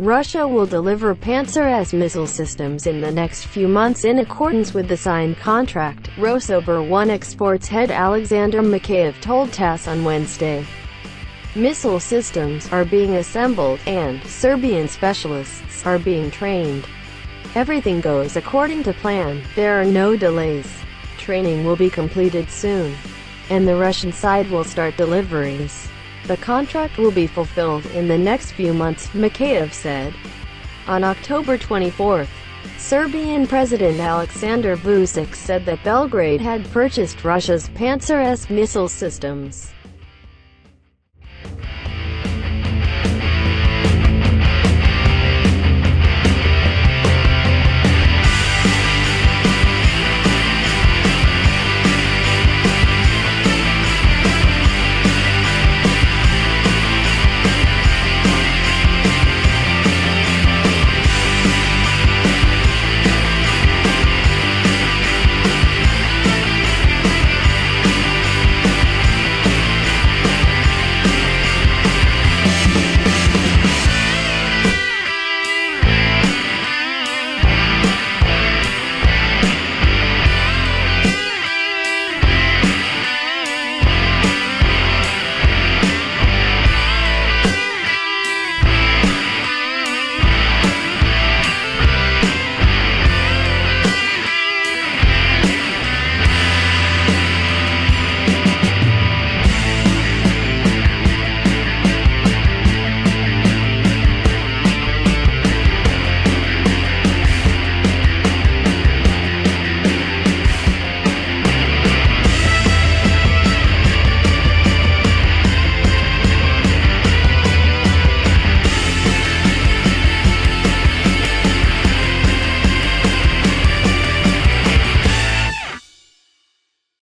Russia will deliver Pantsir-S missile systems in the next few months in accordance with the signed contract, Rosoboronexport's head Alexander Mikheyev told Tass on Wednesday. Missile systems are being assembled, and Serbian specialists are being trained. Everything goes according to plan, there are no delays. Training will be completed soon, and the Russian side will start deliveries. The contract will be fulfilled in the next few months, Mikheyev said. On October 24, Serbian President Aleksandar Vucic said that Belgrade had purchased Russia's Pantsir-S missile systems.